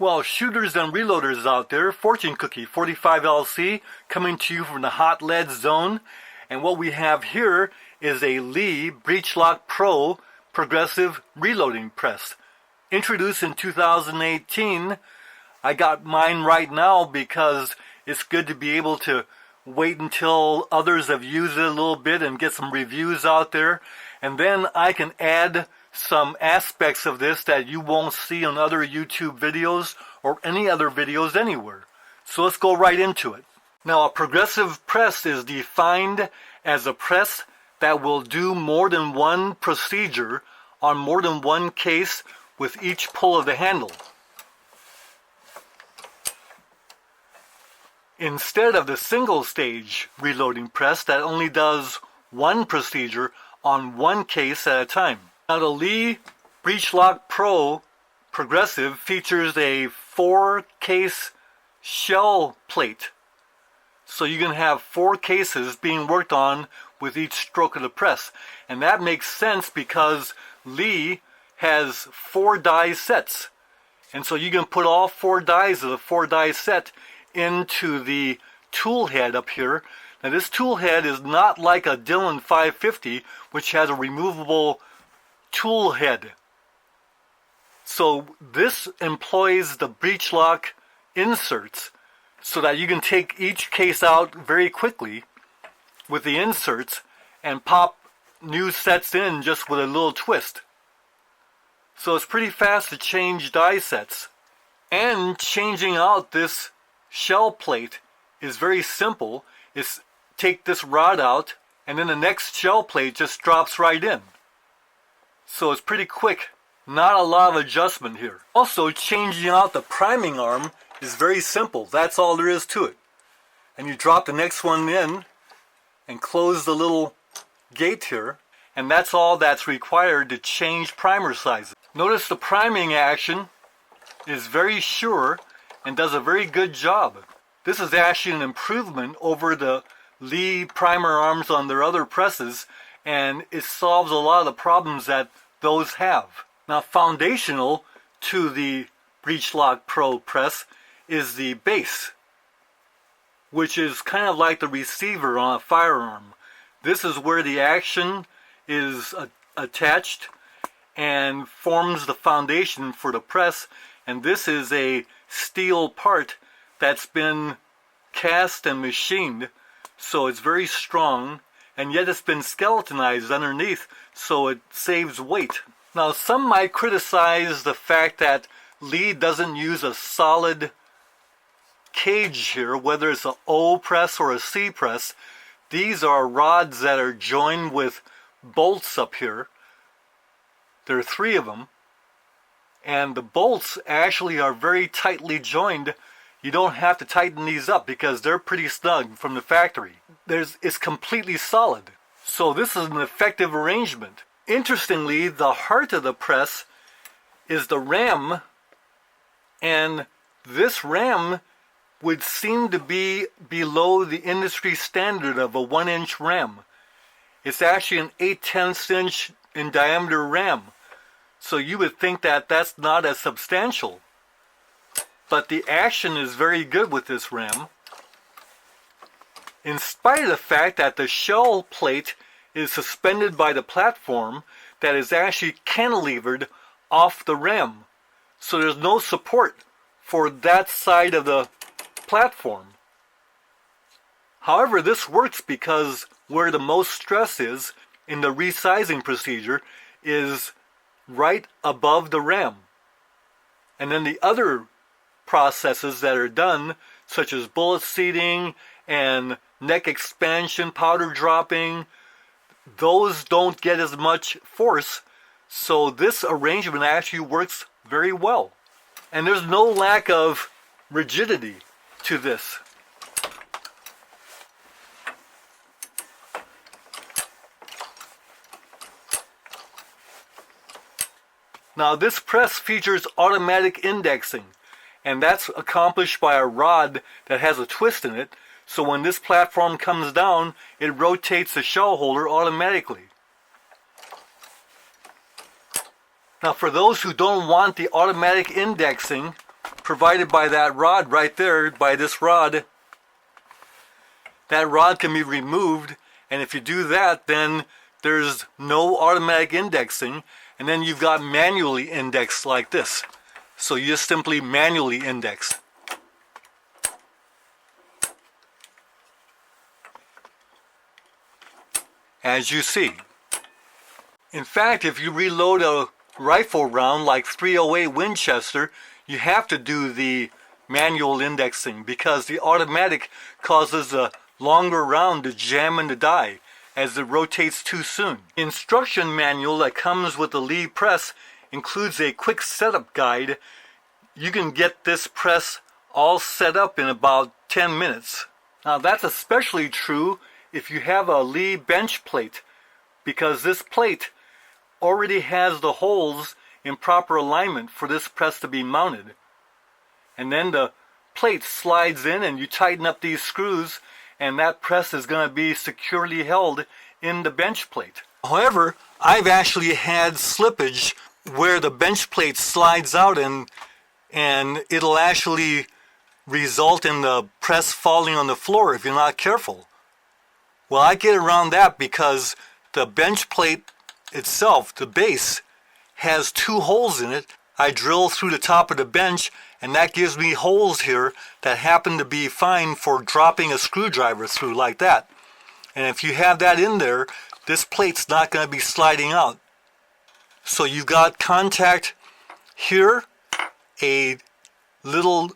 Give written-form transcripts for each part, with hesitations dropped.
Well, shooters and reloaders out there, Fortune Cookie 45LC coming to you from the hot lead zone. And what we have here is a Lee Breech Lock Pro progressive reloading press. Introduced in 2018. I got mine right now because it's good to be able to wait until others have used it a little bit and get some reviews out there. And then I can add some aspects of this that you won't see on other YouTube videos or any other videos anywhere. So let's go right into it. Now, a progressive press is defined as a press that will do more than one procedure on more than one case with each pull of the handle, instead of the single stage reloading press that only does one procedure on one case at a time. Now, the Lee Breech Lock Pro Progressive features a 4-case shell plate. So you can have 4 cases being worked on with each stroke of the press. And that makes sense because Lee has 4 die sets. And so you can put all 4 dies of the 4 die set into the tool head up here. Now, this tool head is not like a Dillon 550, which has a removable tool head. So this employs the breech lock inserts so that you can take each case out very quickly with the inserts and pop new sets in just with a little twist. So it's pretty fast to change die sets. And changing out this shell plate is very simple. It's take this rod out and then the next shell plate just drops right in. So it's pretty quick, not a lot of adjustment here. Also, changing out the priming arm is very simple. That's all there is to it. And you drop the next one in and close the little gate here, and that's all that's required to change primer sizes. Notice the priming action is very sure and does a very good job. This is actually an improvement over the Lee primer arms on their other presses, and it solves a lot of the problems that those have. Now, foundational to the Breech Lock Pro press is the base, which is kind of like the receiver on a firearm. This is where the action is attached and forms the foundation for the press, and this is a steel part that's been cast and machined, so it's very strong, and yet it's been skeletonized underneath, so it saves weight. Now, some might criticize the fact that Lee doesn't use a solid cage here, whether it's an O press or a C press. These are rods that are joined with bolts up here. There are 3 of them, and the bolts actually are very tightly joined. You don't have to tighten these up because they're pretty snug from the factory. It's completely solid. So this is an effective arrangement. Interestingly, the heart of the press is the ram, and this ram would seem to be below the industry standard of a 1-inch ram. It's actually an 8/10 inch in diameter ram. So you would think that that's not as substantial. But the action is very good with this ram, in spite of the fact that the shell plate is suspended by the platform that is actually cantilevered off the ram. So there's no support for that side of the platform. However, this works because where the most stress is in the resizing procedure is right above the ram. And then the other processes that are done, such as bullet seating and neck expansion, powder dropping, those don't get as much force, so this arrangement actually works very well. And there's no lack of rigidity to this. Now, this press features automatic indexing, and that's accomplished by a rod that has a twist in it. So when this platform comes down, it rotates the shell holder automatically. Now, for those who don't want the automatic indexing, provided by that rod right there, by this rod. That rod can be removed, and if you do that, then there's no automatic indexing, and then you've got manually indexed like this. So you just simply manually index. As you see. In fact, if you reload a rifle round like .308 Winchester, you have to do the manual indexing because the automatic causes a longer round to jam in the die as it rotates too soon. The instruction manual that comes with the Lee press includes a quick setup guide. You can get this press all set up in about 10 minutes. Now that's especially true if you have a Lee bench plate, because this plate already has the holes in proper alignment for this press to be mounted. And then the plate slides in and you tighten up these screws, and that press is going to be securely held in the bench plate. However, I've actually had slippage where the bench plate slides out and it'll actually result in the press falling on the floor if you're not careful. Well, I get around that because the bench plate itself, the base, has two holes in it. I drill through the top of the bench, and that gives me holes here that happen to be fine for dropping a screwdriver through like that. And if you have that in there, this plate's not going to be sliding out. So you've got contact here, a little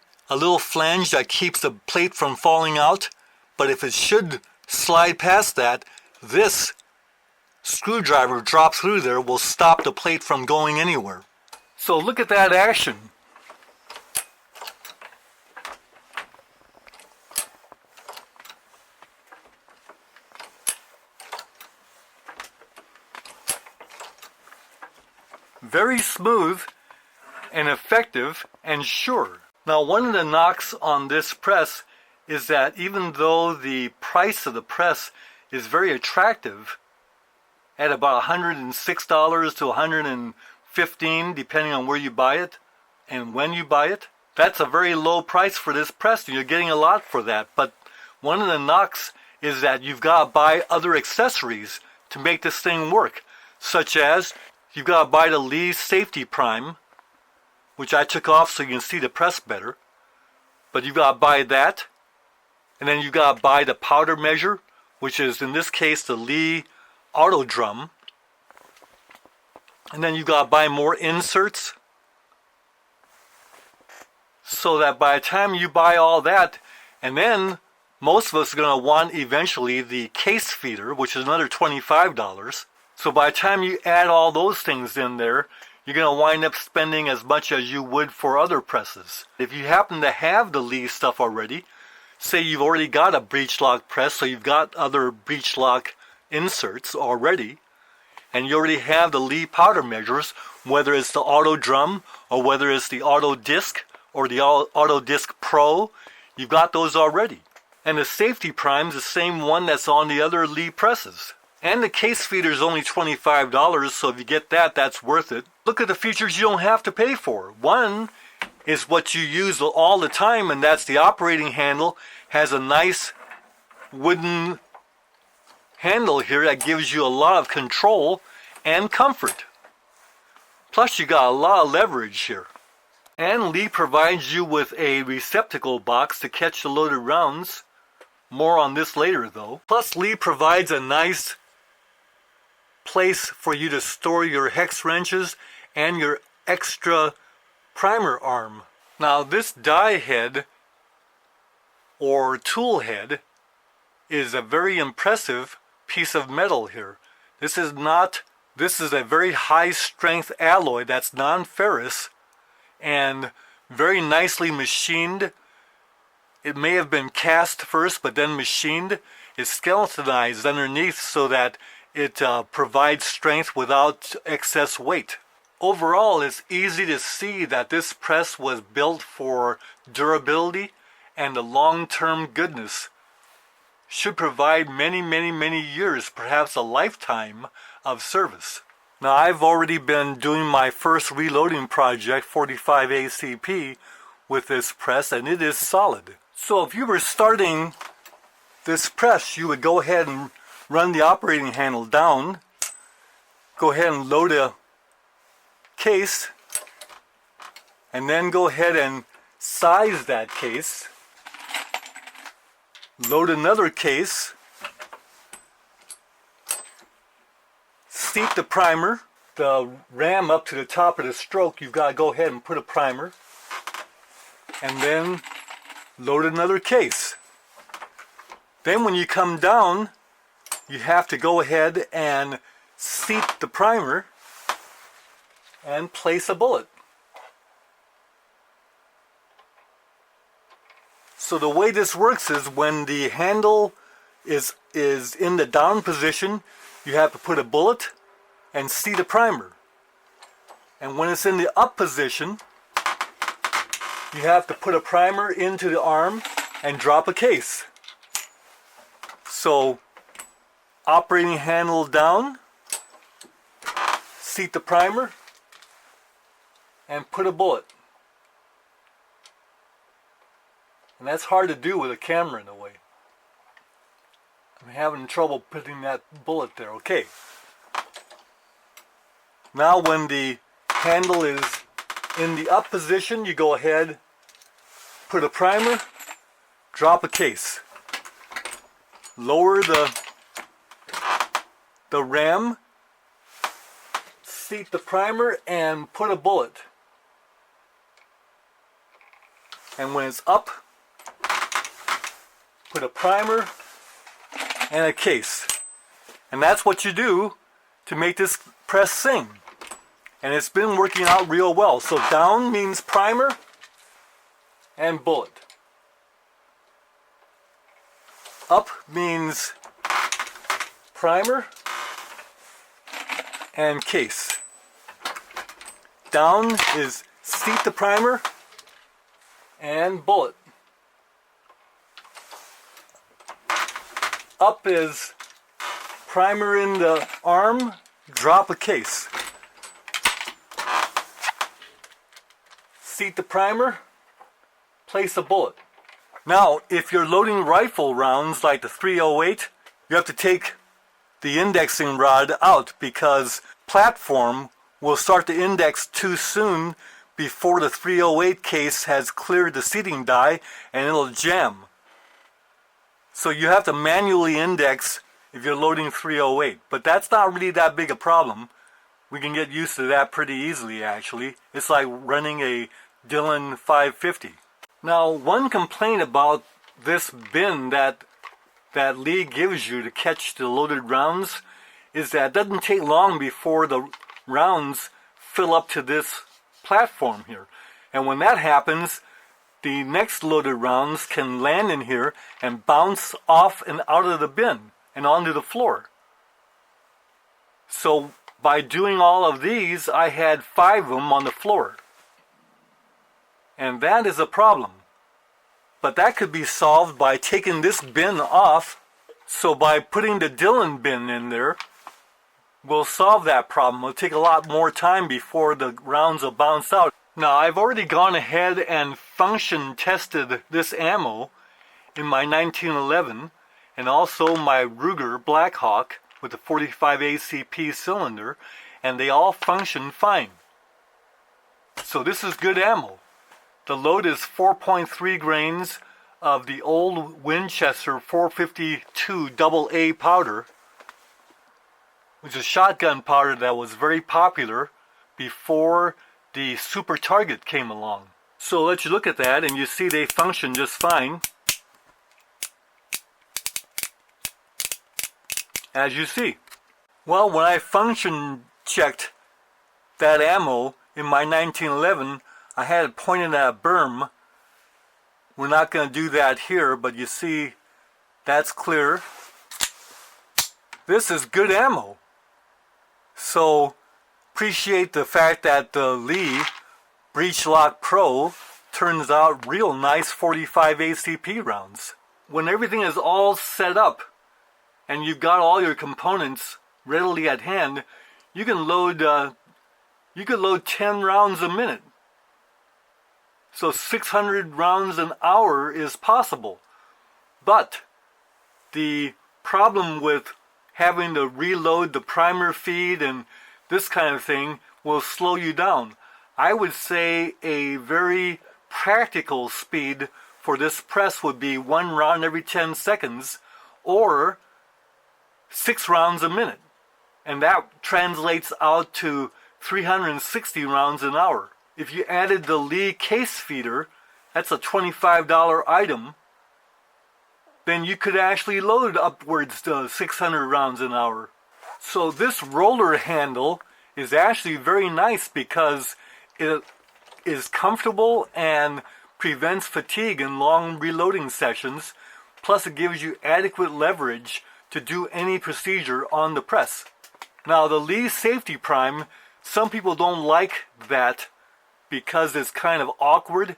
flange that keeps the plate from falling out, but if it should slide past that, this screwdriver drop through there will stop the plate from going anywhere. So look at that action. Very smooth and effective and sure. Now, one of the knocks on this press is that even though the price of the press is very attractive at about $106 to $115, depending on where you buy it and when you buy it, that's a very low price for this press, and you're getting a lot for that. But one of the knocks is that you've got to buy other accessories to make this thing work, such as you've got to buy the Lee safety prime, which I took off so you can see the press better. But you've got to buy that. And then you've got to buy the powder measure, which is in this case the Lee auto drum. And then you've got to buy more inserts. So that by the time you buy all that, and then most of us are going to want eventually the case feeder, which is another $25. So by the time you add all those things in there, you're going to wind up spending as much as you would for other presses. If you happen to have the Lee stuff already, say you've already got a breech lock press, so you've got other breech lock inserts already, and you already have the Lee powder measures, whether it's the auto drum or whether it's the auto disc or the auto disc pro, you've got those already. And the safety prime's the same one that's on the other Lee presses. And the case feeder is only $25, so if you get that, that's worth it. Look at the features you don't have to pay for. One is what you use all the time, and that's the operating handle. Has a nice wooden handle here that gives you a lot of control and comfort. Plus you got a lot of leverage here. And Lee provides you with a receptacle box to catch the loaded rounds. More on this later though. Plus Lee provides a nice place for you to store your hex wrenches and your extra primer arm. Now this die head or tool head is a very impressive piece of metal here. This is a very high strength alloy that's non-ferrous and very nicely machined. It may have been cast first but then machined. It's skeletonized underneath so that it provides strength without excess weight. Overall, it's easy to see that this press was built for durability, and the long-term goodness should provide many, many, many years, perhaps a lifetime of service. Now, I've already been doing my first reloading project, 45 ACP, with this press, and it is solid. So if you were starting this press, you would go ahead and run the operating handle down, go ahead and load a case, and then go ahead and size that case, load another case, seat the primer, the ram up to the top of the stroke. You've got to go ahead and put a primer, and then load another case. Then when you come down, you have to go ahead and seat the primer and place a bullet. So the way this works is when the handle is in the down position, you have to put a bullet and seat a primer. And when it's in the up position, you have to put a primer into the arm and drop a case. So, operating handle down, seat the primer, and put a bullet. And that's hard to do with a camera in a way. I'm having trouble putting that bullet there. Okay. Now when the handle is in the up position, you go ahead, put a primer, drop a case. Lower the ram, seat the primer, and put a bullet. And when it's up, put a primer and a case. And that's what you do to make this press sing. And it's been working out real well. So down means primer and bullet. Up means primer and case. Down is seat the primer and bullet. Up is primer in the arm, drop a case. Seat the primer, place a bullet. Now, if you're loading rifle rounds like the 308, you have to take the indexing rod out because platform will start to index too soon before the 308 case has cleared the seating die and it'll jam. So you have to manually index if you're loading 308, but that's not really that big a problem. We can get used to that pretty easily actually. It's like running a Dillon 550. Now, one complaint about this bin that Lee gives you to catch the loaded rounds is that it doesn't take long before the rounds fill up to this platform here. And when that happens, the next loaded rounds can land in here and bounce off and out of the bin and onto the floor. So by doing all of these, I had 5 of them on the floor. And that is a problem. But that could be solved by taking this bin off. So by putting the Dillon bin in there, we'll solve that problem. It'll take a lot more time before the rounds will bounce out. Now, I've already gone ahead and function tested this ammo in my 1911 and also my Ruger Blackhawk with the 45 ACP cylinder, and they all function fine. So this is good ammo. The load is 4.3 grains of the old Winchester 452 AA powder, which is shotgun powder that was very popular before the Super Target came along. So let you look at that and you see they function just fine. As you see. Well, when I function checked that ammo in my 1911, I had it pointed at a berm. We're not going to do that here, but you see that's clear. This is good ammo. So appreciate the fact that the Lee Breech Lock Pro turns out real nice 45 ACP rounds. When everything is all set up and you've got all your components readily at hand, you can load 10 rounds a minute. So 600 rounds an hour is possible. But the problem with having to reload the primer feed and this kind of thing will slow you down. I would say a very practical speed for this press would be 1 round every 10 seconds or 6 rounds a minute. And that translates out to 360 rounds an hour. If you added the Lee case feeder, that's a $25 item, then you could actually load upwards to 600 rounds an hour. So this roller handle is actually very nice because it is comfortable and prevents fatigue in long reloading sessions. Plus it gives you adequate leverage to do any procedure on the press. Now the Lee Safety Prime, some people don't like that because it's kind of awkward,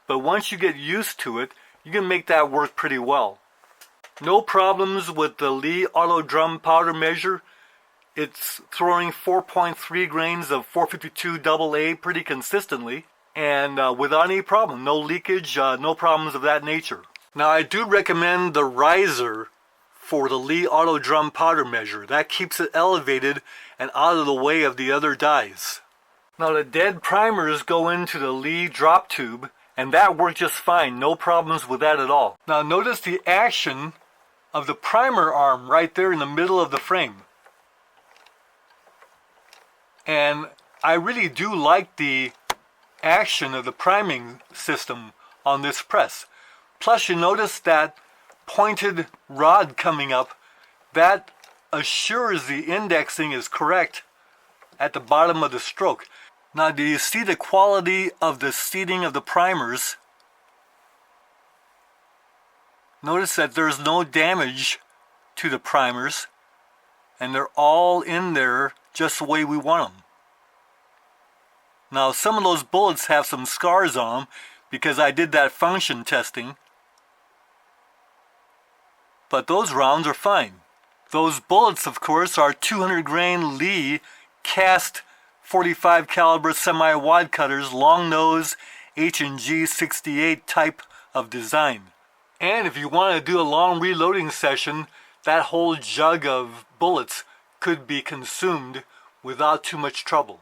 but once you get used to it, you can make that work pretty well. No problems with the Lee Auto Drum Powder Measure. It's throwing 4.3 grains of 452 AA pretty consistently and without any problem. No leakage, no problems of that nature. Now I do recommend the riser for the Lee Auto Drum Powder Measure. That keeps it elevated and out of the way of the other dies. Now the dead primers go into the Lee drop tube and that worked just fine. No problems with that at all. Now notice the action of the primer arm right there in the middle of the frame. And I really do like the action of the priming system on this press. Plus you notice that pointed rod coming up, that assures the indexing is correct at the bottom of the stroke. Now do you see the quality of the seating of the primers? Notice that there's no damage to the primers and they're all in there just the way we want them. Now some of those bullets have some scars on them because I did that function testing, but those rounds are fine. Those bullets, of course, are 200 grain Lee cast 45 caliber semi-wide cutters, long nose H&G 68 type of design. And if you want to do a long reloading session, that whole jug of bullets could be consumed without too much trouble.